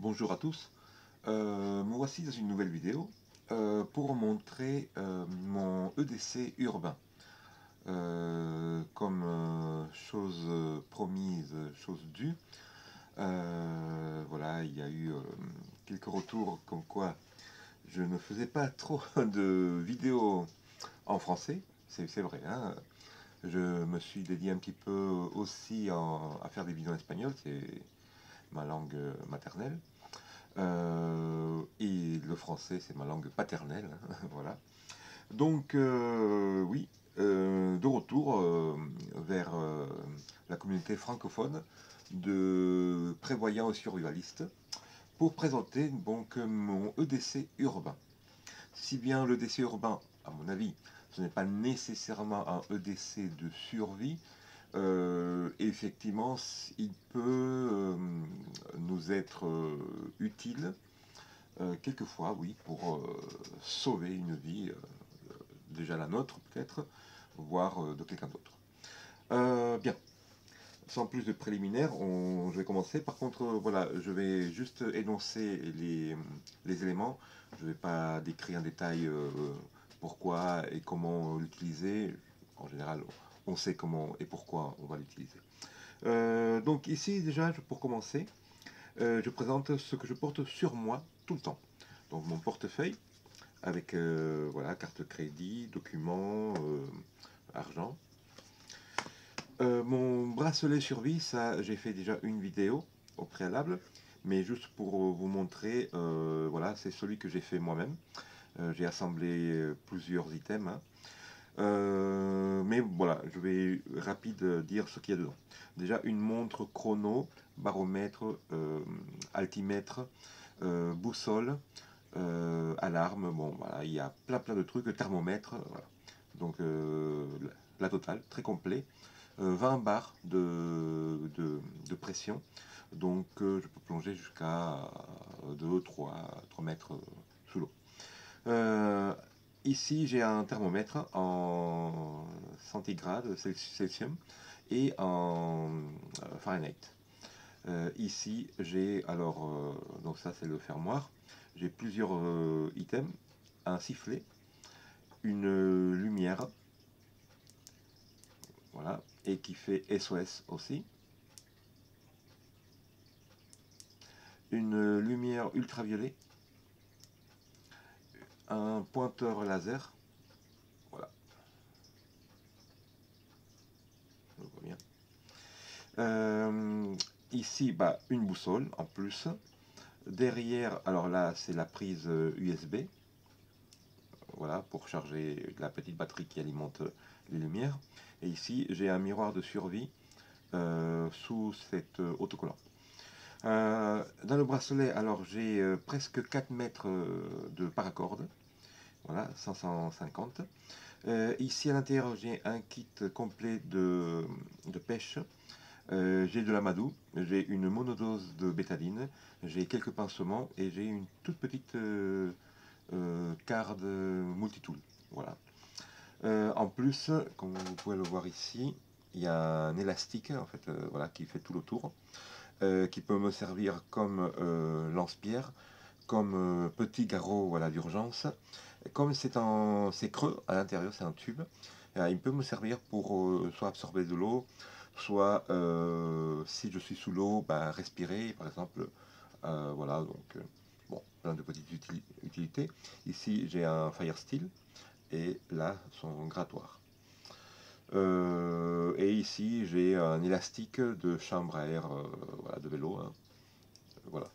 Bonjour à tous, me voici dans une nouvelle vidéo pour montrer mon EDC urbain. Comme chose promise, chose due, voilà, il y a eu quelques retours comme quoi je ne faisais pas trop de vidéos en français, c'est vrai, hein. Je me suis dédié un petit peu aussi à faire des vidéos en espagnol, c'est ma langue maternelle. Et le français, c'est ma langue paternelle, voilà. Donc, oui, de retour vers la communauté francophone de prévoyants et survivalistes pour présenter donc mon EDC urbain. Si bien l'EDC urbain, à mon avis, ce n'est pas nécessairement un EDC de survie, effectivement, il peut nous être utile quelquefois, oui, pour sauver une vie, déjà la nôtre peut-être, voire de quelqu'un d'autre. Bien, sans plus de préliminaires, je vais commencer. Par contre, voilà, je vais juste énoncer les éléments. Je ne vais pas décrire en détail pourquoi et comment l'utiliser. En général, on sait comment et pourquoi on va l'utiliser. Donc ici, déjà, pour commencer, je présente ce que je porte sur moi tout le temps. Donc mon portefeuille avec voilà, carte crédit, documents, argent. Mon bracelet survie, ça j'ai fait déjà une vidéo au préalable, mais juste pour vous montrer, voilà, c'est celui que j'ai fait moi-même. J'ai assemblé plusieurs items, hein. Mais voilà, je vais rapide dire ce qu'il y a dedans. Déjà une montre chrono, baromètre, altimètre, boussole, alarme, bon voilà, il y a plein de trucs, thermomètre, voilà. Donc la totale, très complet. 20 bars de pression, donc je peux plonger jusqu'à 2, 3 mètres sous l'eau. Ici j'ai un thermomètre en centigrades Celsius et en Fahrenheit. Ici j'ai alors, donc ça c'est le fermoir, j'ai plusieurs items, un sifflet, une lumière, voilà, et qui fait SOS aussi, une lumière ultraviolet, un pointeur laser, voilà, on le voit bien. Ici, bah, une boussole en plus. Derrière, alors là, c'est la prise USB, voilà, pour charger la petite batterie qui alimente les lumières. Et ici, j'ai un miroir de survie sous cet autocollant. Dans le bracelet, alors j'ai presque 4 mètres de paracorde, voilà, 550. Ici à l'intérieur, j'ai un kit complet de pêche. J'ai de l'amadou, j'ai une monodose de bétaline, j'ai quelques pincements et j'ai une toute petite carte multitool. Voilà. En plus, comme vous pouvez le voir ici, il y a un élastique en fait, voilà, qui fait tout le tour, qui peut me servir comme lance-pierre, comme petit garrot, voilà, d'urgence. Comme c'est creux à l'intérieur, c'est un tube, il peut me servir pour soit absorber de l'eau, soit si je suis sous l'eau, bah, respirer, par exemple. Voilà, donc bon, plein de petites utilités. Ici, j'ai un fire steel et là, son grattoir. Et ici, j'ai un élastique de chambre à air, voilà, de vélo, hein. Voilà.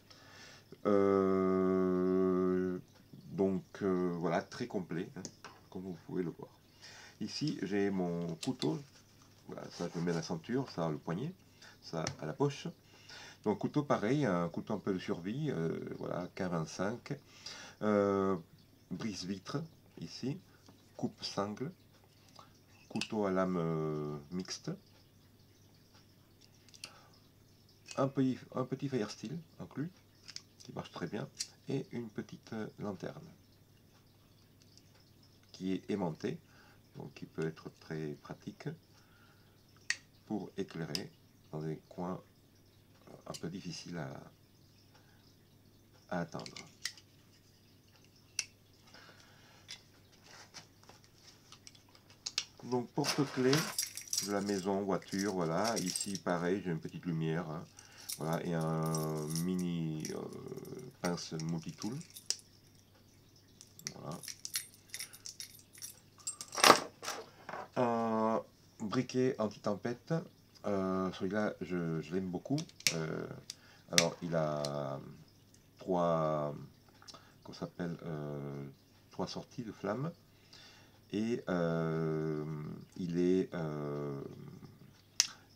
Donc voilà, très complet, hein, comme vous pouvez le voir. Ici, j'ai mon couteau. Voilà, ça je le mets à la ceinture, ça le poignet, ça à la poche. Donc couteau pareil, un couteau un peu de survie, voilà, K25. Brise-vitre, ici. Coupe-sangle. Couteau à lame mixte. Un petit fire steel inclus, qui marche très bien. Et une petite lanterne, qui est aimantée, donc qui peut être très pratique pour éclairer dans des coins un peu difficiles à attendre. Donc porte-clés de la maison, voiture, voilà. Ici pareil, j'ai une petite lumière, hein. Voilà, et un mini pince multitool. Voilà. Un briquet anti-tempête. Celui-là, je l'aime beaucoup. Alors, il a trois, qu'on s'appelle, trois sorties de flammes. Et il est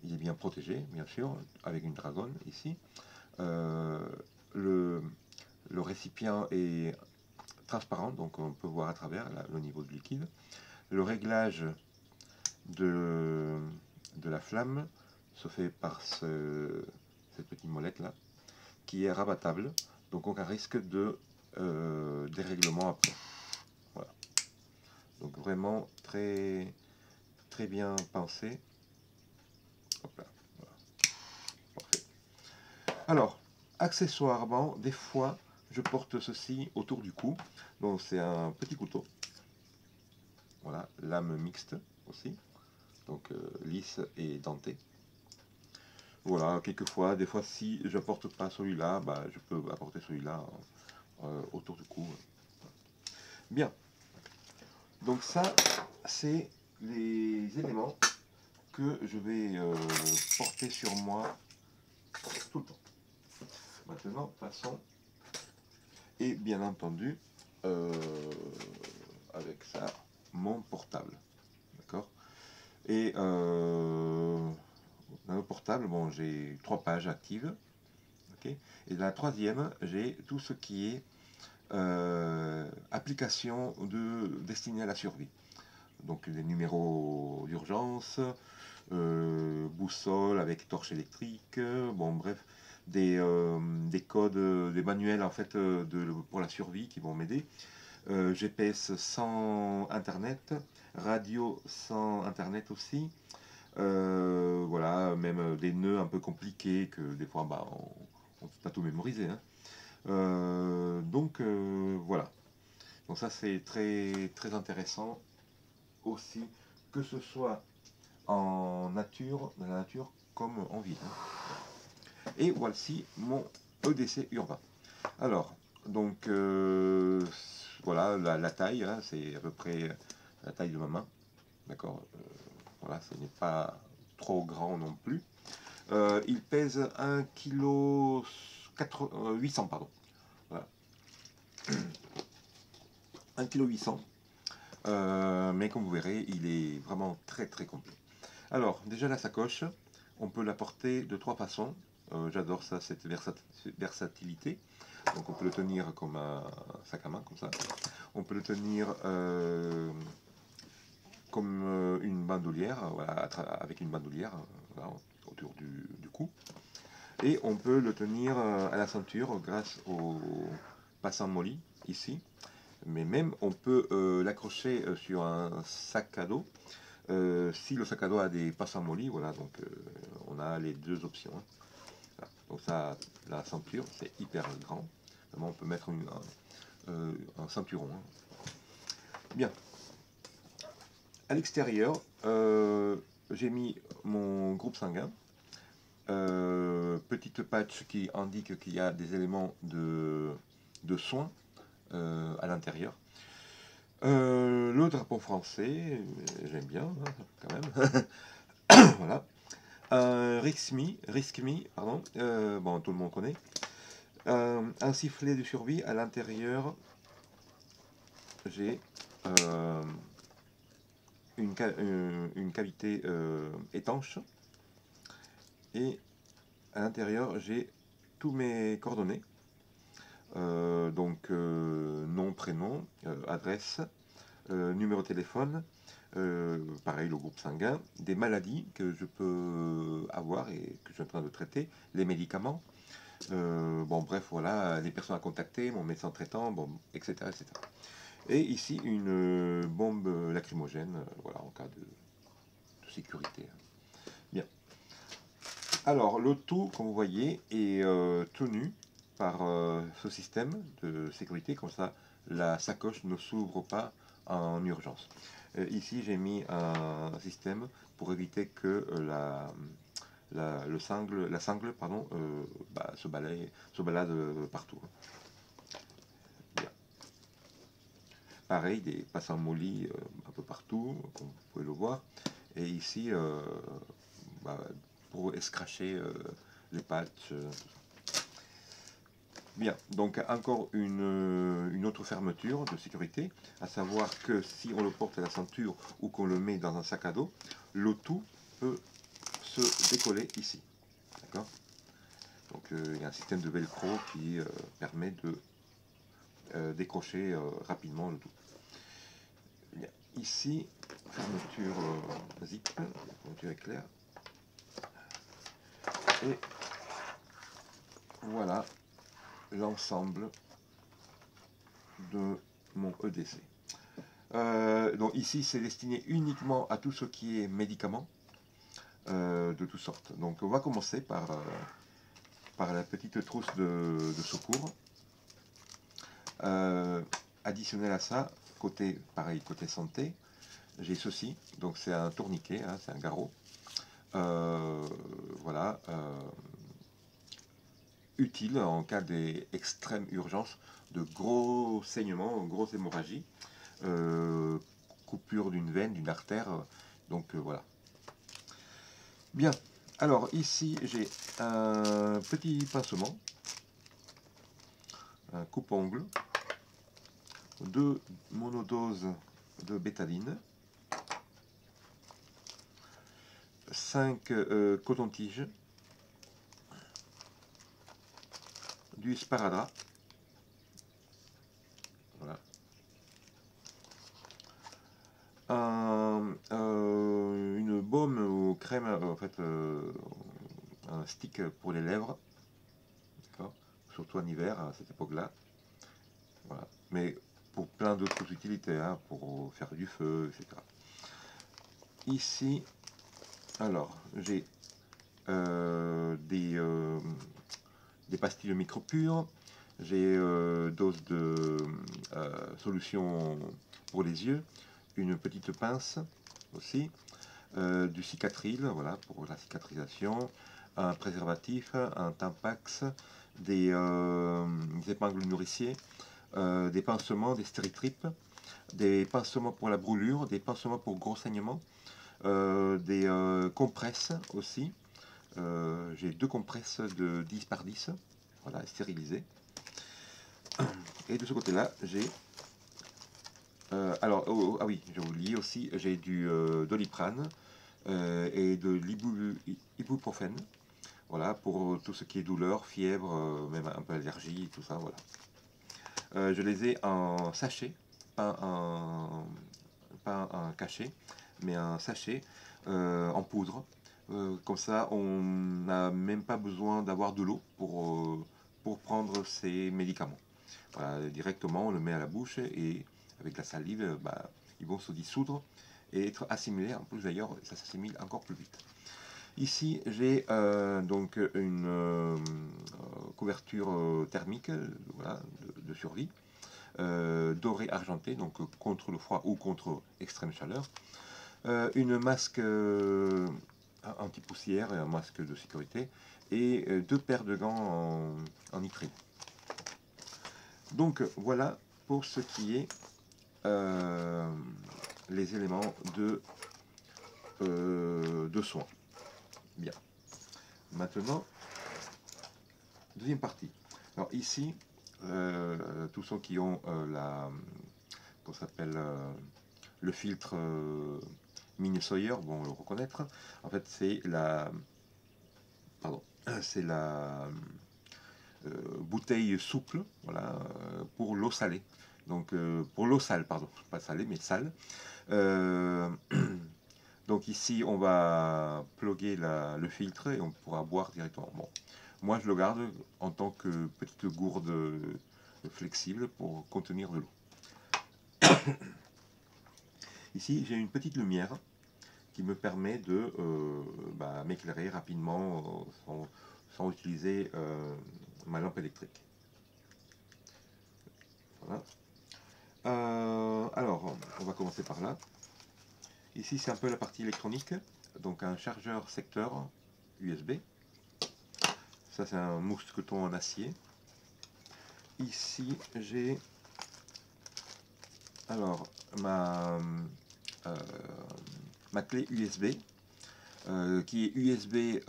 bien protégé, bien sûr, avec une dragonne ici. Le récipient est transparent, donc on peut voir à travers le niveau de liquide. Le réglage de la flamme se fait par cette petite molette là, qui est rabattable, donc aucun risque de dérèglement après. Voilà. Donc vraiment très bien pensé. Hop là. Voilà. Parfait. Alors, accessoirement, des fois, je porte ceci autour du cou. Donc c'est un petit couteau. Voilà, lame mixte aussi. Donc lisse et dentée. Voilà, quelquefois, des fois, si je porte pas celui-là, bah, je peux apporter celui-là autour du cou. Bien. Donc ça, c'est les éléments que je vais porter sur moi tout le temps. Maintenant, passons. Et bien entendu, avec ça, mon portable. D'accord. Et dans le portable, bon, j'ai 3 pages actives. Okay. Et dans la troisième, j'ai tout ce qui est application destinée à la survie. Donc des numéros d'urgence, boussole avec torche électrique, bon bref, des codes, des manuels en fait pour la survie qui vont m'aider. GPS sans internet, radio sans internet aussi. Voilà, même des nœuds un peu compliqués que des fois bah, on ne peut pas tout mémoriser. Hein. Donc voilà. Donc ça c'est très intéressant aussi, que ce soit en nature, dans la nature comme en ville. Hein. Et voici mon EDC urbain. Alors, donc voilà la taille, hein, c'est à peu près la taille de ma main. D'accord. Voilà, ce n'est pas trop grand non plus. Il pèse 1 kg 800, pardon. Voilà. 1 kg 800. Mais comme vous verrez, il est vraiment très complet. Alors, déjà la sacoche, on peut la porter de 3 façons. J'adore ça, cette versatilité. Donc on peut le tenir comme un sac à main, comme ça. On peut le tenir comme une bandoulière, voilà, avec une bandoulière voilà, autour du cou. Et on peut le tenir à la ceinture grâce au passant molly, ici. Mais même on peut l'accrocher sur un sac à dos. Si le sac à dos a des passants molly, voilà, donc on a les deux options. Hein. Voilà. Donc ça, la ceinture, c'est hyper grand. Vraiment, on peut mettre un ceinturon. Hein. Bien. À l'extérieur, j'ai mis mon groupe sanguin. Petite patch qui indique qu'il y a des éléments de soins à l'intérieur. Le drapeau français, j'aime bien, hein, quand même. Voilà. Risk Me, pardon, bon, tout le monde connaît. Un sifflet de survie à l'intérieur. J'ai une cavité étanche. Et à l'intérieur, j'ai tous mes coordonnées. Donc nom, prénom, adresse, numéro de téléphone, pareil le groupe sanguin, des maladies que je peux avoir et que je suis en train de traiter, les médicaments, bon bref voilà, les personnes à contacter, mon médecin traitant, bon, etc. etc. Et ici une bombe lacrymogène, voilà, en cas de sécurité. Bien. Alors le tout, comme vous voyez, est tenu par ce système de sécurité, comme ça la sacoche ne s'ouvre pas en urgence. Ici j'ai mis un système pour éviter que la sangle pardon, se balade partout. Bien. Pareil, des passants mollis un peu partout, comme vous pouvez le voir. Et ici, pour escracher les patchs. Bien, donc encore une autre fermeture de sécurité, à savoir que si on le porte à la ceinture ou qu'on le met dans un sac à dos, le tout peut se décoller ici. D'accord. Donc il y a un système de velcro qui permet de décrocher rapidement le tout. Bien. Ici, fermeture zip, fermeture éclair. Et voilà l'ensemble de mon EDC. Donc ici, c'est destiné uniquement à tout ce qui est médicaments de toutes sortes. Donc on va commencer par la petite trousse de secours. Additionnel à ça, pareil, côté santé, j'ai ceci. Donc c'est un tourniquet, hein, c'est un garrot. Voilà. Utile en cas d'extrême urgence, de gros saignements, grosses hémorragies, coupure d'une veine, d'une artère. Donc voilà. Bien. Alors ici j'ai un petit pincement, un coupe-ongle, 2 monodoses de bétaline, 5 cotons-tiges, du sparadrap, voilà, une baume ou crème, en fait, un stick pour les lèvres, surtout en hiver à cette époque-là. Voilà. Mais pour plein d'autres utilités, hein, pour faire du feu, etc. Ici, alors, j'ai des pastilles micro-pures, j'ai dose de solution pour les yeux, une petite pince aussi, du cicatril, voilà, pour la cicatrisation, un préservatif, un Tampax, des épingles nourriciers, des pansements, des stéritripes, des pansements pour la brûlure, des pansements pour gros saignements, des compresses aussi. J'ai 2 compresses de 10 par 10, voilà, stérilisées. Et de ce côté-là, j'ai... ah oui, j'ai oublié aussi, j'ai du Doliprane et de l'ibuprofène. Voilà, pour tout ce qui est douleur, fièvre, même un peu allergie, tout ça, voilà. Je les ai en sachet, pas un cachet, mais un sachet en poudre. Comme ça, on n'a même pas besoin d'avoir de l'eau pour prendre ces médicaments. Voilà, directement, on le met à la bouche et avec la salive, ils vont se dissoudre et être assimilés. En plus, d'ailleurs, ça s'assimile encore plus vite. Ici, j'ai donc une couverture thermique, voilà, de survie, dorée argentée, donc contre le froid ou contre extrême chaleur. Une masque anti-poussière et un masque de sécurité, et 2 paires de gants en nitride. Donc voilà pour ce qui est les éléments de soins. Bien. Maintenant, deuxième partie. Alors ici, tous ceux qui ont qu'on s'appelle le filtre Mini Sawyer vont le reconnaître. En fait, c'est la bouteille souple, voilà, pour l'eau salée. Donc pour l'eau sale, pardon, pas salée mais sale. Donc ici on va plugger le filtre et on pourra boire directement. Bon, moi je le garde en tant que petite gourde flexible pour contenir de l'eau. Ici j'ai une petite lumière qui me permet de m'éclairer rapidement sans utiliser ma lampe électrique. Voilà. Alors, on va commencer par là. Ici, c'est un peu la partie électronique. Donc, un chargeur secteur USB. Ça, c'est un mousqueton en acier. Ici, j'ai alors ma clé USB. Qui est USB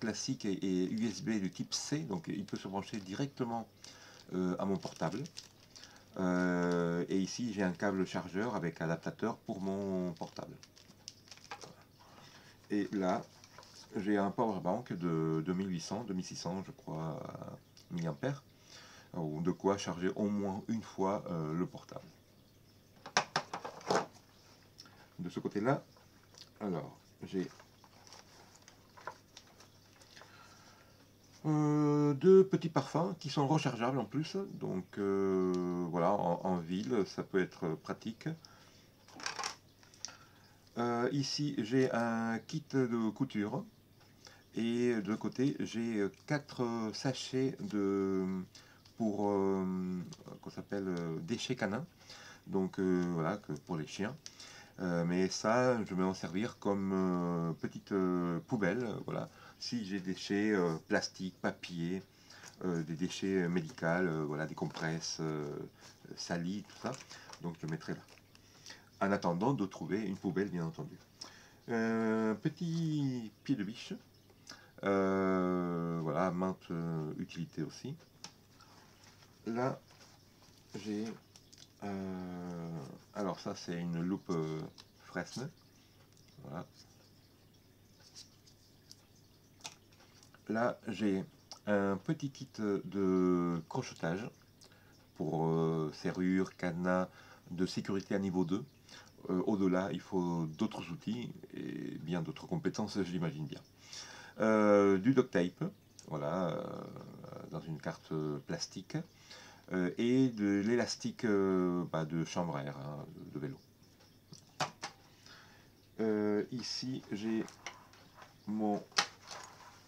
classique et USB du type C, donc il peut se brancher directement à mon portable. Et ici j'ai un câble chargeur avec adaptateur pour mon portable. Et là j'ai un powerbank de 2800, 2600 je crois milliampères, ou de quoi charger au moins une fois le portable. De ce côté là, alors j'ai deux petits parfums qui sont rechargeables en plus, donc voilà, en ville ça peut être pratique. Ici j'ai un kit de couture et de côté j'ai 4 sachets pour qu'on s'appelle déchets canins, donc voilà, pour les chiens. Mais ça, je vais en servir comme petite poubelle, voilà. Si j'ai des déchets plastiques, papier, des déchets médicaux, voilà, des compresses salies, tout ça, donc je le mettrai là. En attendant de trouver une poubelle, bien entendu. Petit pied de biche, voilà, maintes utilités aussi. Là, j'ai alors ça c'est une loupe Fresnel, voilà. Là j'ai un petit kit de crochetage pour serrure, cadenas de sécurité à niveau 2. Au-delà, il faut d'autres outils et bien d'autres compétences, j'imagine bien. Du duct tape, voilà, dans une carte plastique, et de l'élastique de chambre à air, hein, de vélo. Ici, j'ai mon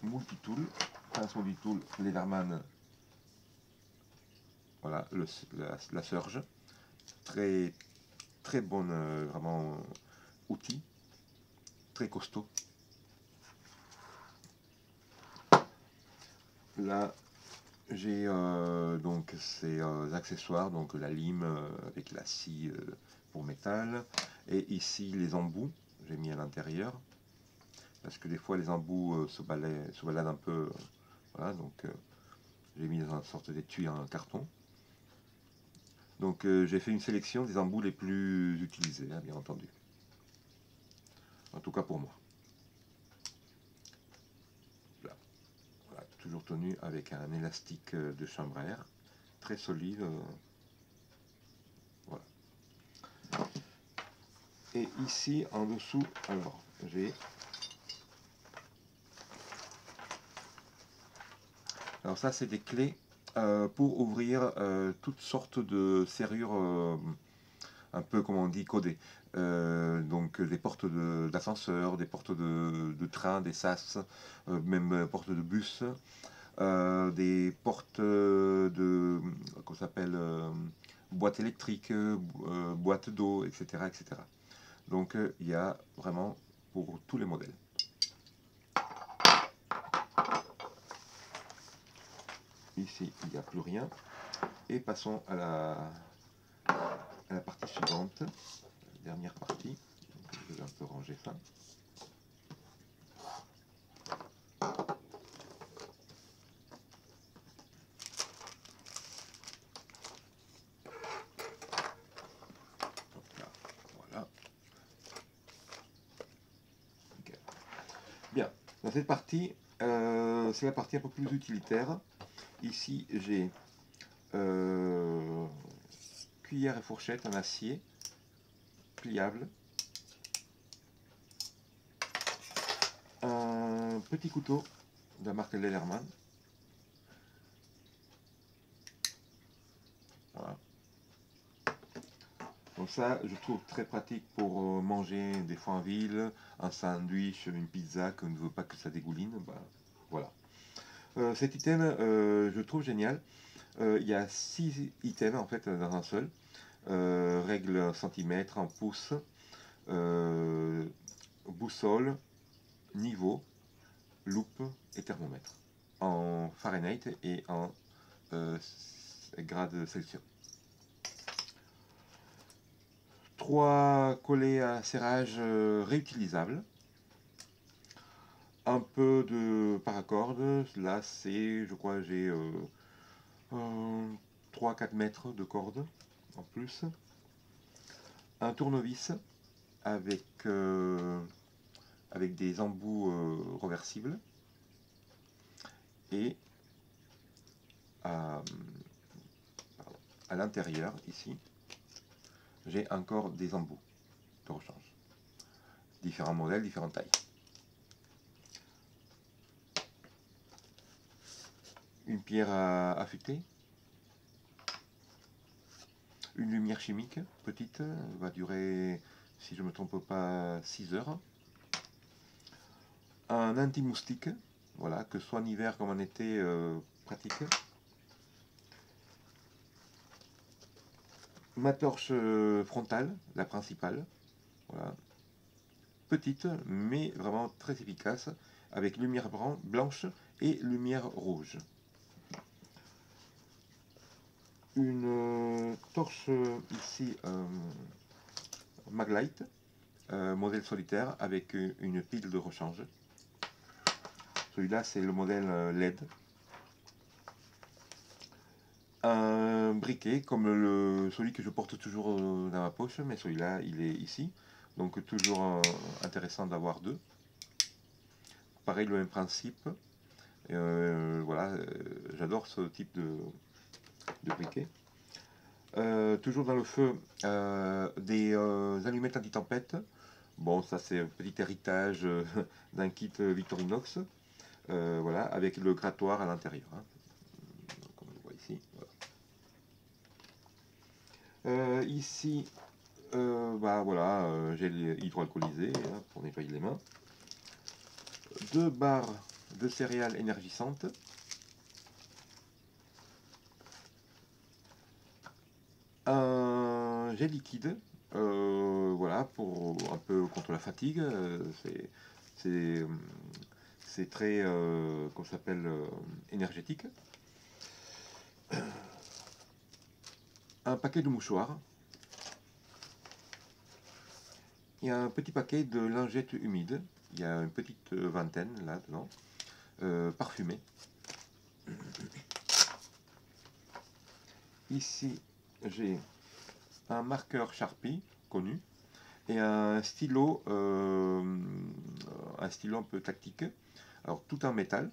multitool, pince multitool Leatherman, voilà, la Surge, très très bonne, vraiment outil, très costaud. Là, j'ai donc ces accessoires, donc la lime avec la scie pour métal, et ici les embouts, j'ai mis à l'intérieur, parce que des fois les embouts se baladent un peu, voilà, donc j'ai mis dans une sorte d'étui en carton. Donc j'ai fait une sélection des embouts les plus utilisés, hein, bien entendu. En tout cas pour moi. Là. Voilà, toujours tenu avec un élastique de chambre à air, très solide. Voilà. Et ici en dessous, alors j'ai... Alors ça c'est des clés pour ouvrir toutes sortes de serrures un peu comme on dit codées. Donc des portes d'ascenseur, des portes de train, des sas, même portes de bus, des portes qu'on s'appelle boîte électrique, boîte d'eau, etc., etc. Donc il y a vraiment pour tous les modèles. Ici, il n'y a plus rien. Et passons à la partie suivante, la dernière partie. Donc, je vais un peu ranger ça. Là, voilà. Okay. Bien, dans cette partie, c'est la partie un peu plus utilitaire. Ici, j'ai cuillère et fourchette en acier, pliable. Un petit couteau de la marque Leatherman. Voilà. Donc ça, je trouve très pratique pour manger des fois en ville, un sandwich, une pizza, qu'on ne veut pas que ça dégouline. Bah, voilà. Cet item, je trouve génial. Il y a 6 items en fait dans un seul. Règle centimètre, en pouces, boussole, niveau, loupe et thermomètre. En Fahrenheit et en grades Celsius. 3 collets à serrage réutilisables. Un peu de paracorde. Là, c'est, je crois, j'ai 3-4 mètres de corde en plus. Un tournevis avec, avec des embouts reversibles. Et à l'intérieur, ici, j'ai encore des embouts de rechange. Différents modèles, différentes tailles. Une pierre à affûter. Une lumière chimique, petite, va durer, si je ne me trompe pas, 6 heures. Un anti-moustique, voilà, que ce soit en hiver comme en été, pratique. Ma torche frontale, la principale, voilà. Petite, mais vraiment très efficace, avec lumière blanche et lumière rouge. Une torche ici, Maglite, modèle solitaire, avec une pile de rechange. Celui-là, c'est le modèle LED. Un briquet, comme celui que je porte toujours dans ma poche, mais celui-là, il est ici. Donc toujours intéressant d'avoir deux. Pareil, le même principe. Voilà, j'adore ce type de briquet. Toujours dans le feu, des allumettes anti-tempête. Bon, ça c'est un petit héritage d'un kit Victorinox. Voilà, avec le grattoir à l'intérieur. Hein, comme on le voit ici. Voilà. Ici, bah voilà, gel hydroalcoolisé hein, pour nettoyer les mains. 2 barres de céréales énergisantes. Un gel liquide, voilà, pour un peu contre la fatigue. C'est très, comment ça s'appelle, énergétique. Un paquet de mouchoirs. Il y a un petit paquet de lingettes humides. Il y a une petite vingtaine là-dedans, parfumées. Ici, j'ai un marqueur Sharpie connu et un stylo un peu tactique. Alors tout en métal,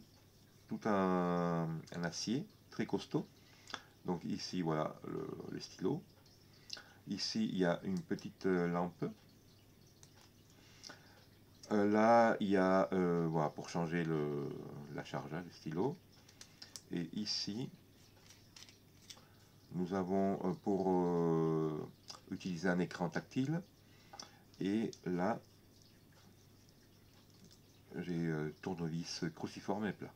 tout un acier très costaud. Donc ici voilà le stylo. Ici il y a une petite lampe. Là il y a voilà, pour changer la charge, hein, le stylo. Et ici nous avons pour utiliser un écran tactile. Et là j'ai tournevis cruciforme et plat.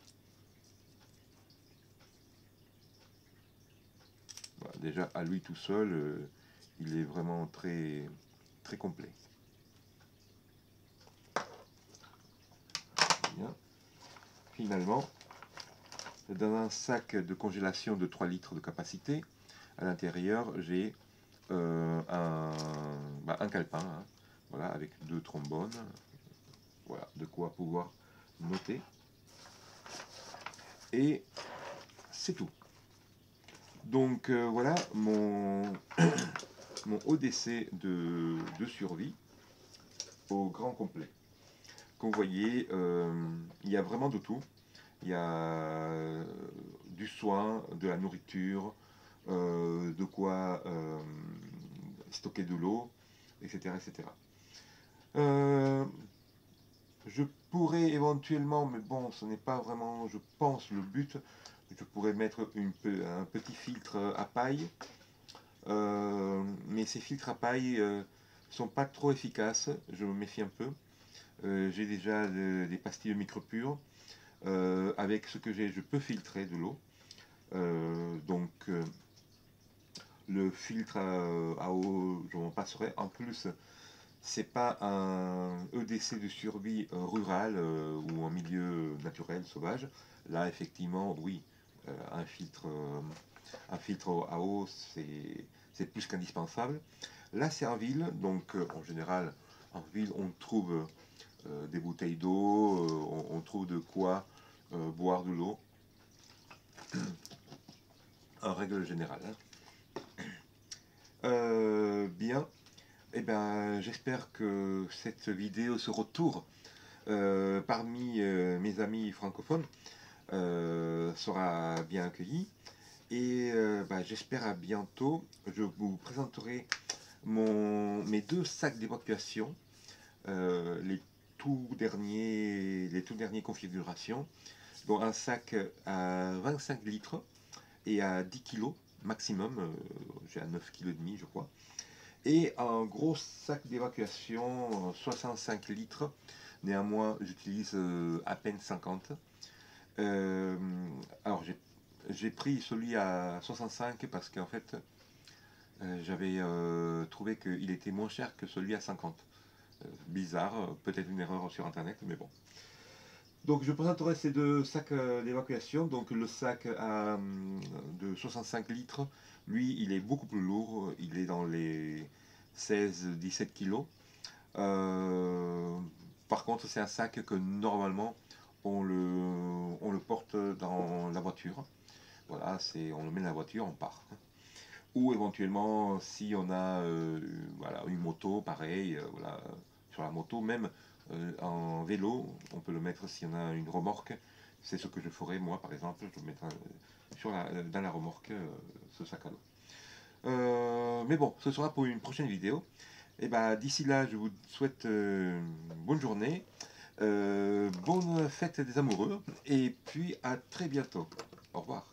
Voilà, déjà à lui tout seul, il est vraiment très, très complet. Bien. Finalement, dans un sac de congélation de 3 litres de capacité, à l'intérieur j'ai un calepin, hein, voilà, avec 2 trombones. Voilà, de quoi pouvoir noter. Et c'est tout. Donc voilà mon, mon ODC de survie au grand complet. Comme vous voyez, il y a vraiment de tout. Il y a du soin, de la nourriture, de quoi stocker de l'eau, etc. etc. Je pourrais éventuellement, mais bon, ce n'est pas vraiment, je pense, le but, je pourrais mettre un petit filtre à paille, mais ces filtres à paille sont pas trop efficaces, je me méfie un peu. J'ai déjà des pastilles de micropure. Avec ce que j'ai, je peux filtrer de l'eau. Donc le filtre à eau, je m'en passerai. En plus, c'est pas un EDC de survie rural ou en milieu naturel, sauvage. Là, effectivement, oui, un filtre à eau, c'est plus qu'indispensable. Là, c'est en ville, donc en général, en ville, on trouve des bouteilles d'eau, on trouve de quoi boire de l'eau, en règle générale. Bien, eh ben, j'espère que cette vidéo, ce retour parmi mes amis francophones sera bien accueilli. Et bah, j'espère à bientôt. Je vous présenterai mes deux sacs d'évacuation, les tout derniers configurations, dont un sac à 25 litres et à 10 kg maximum, j'ai à 9,5 kg je crois, et un gros sac d'évacuation 65 litres, néanmoins j'utilise à peine 50. Alors j'ai pris celui à 65 parce qu'en fait j'avais trouvé qu'il était moins cher que celui à 50. Bizarre, peut-être une erreur sur internet, mais bon. Donc je présenterai ces deux sacs d'évacuation. Donc le sac de 65 litres, lui il est beaucoup plus lourd, il est dans les 16-17 kg. Par contre c'est un sac que normalement on le porte dans la voiture. Voilà, on le met dans la voiture, on part. Ou éventuellement si on a voilà, une moto, pareil, voilà, sur la moto, même en vélo, on peut le mettre si on a une remorque. C'est ce que je ferai moi par exemple, je mettrai dans la remorque ce sac à dos. Mais bon, ce sera pour une prochaine vidéo. Et bah d'ici là, je vous souhaite une bonne journée, bonne fête des amoureux, et puis à très bientôt. Au revoir.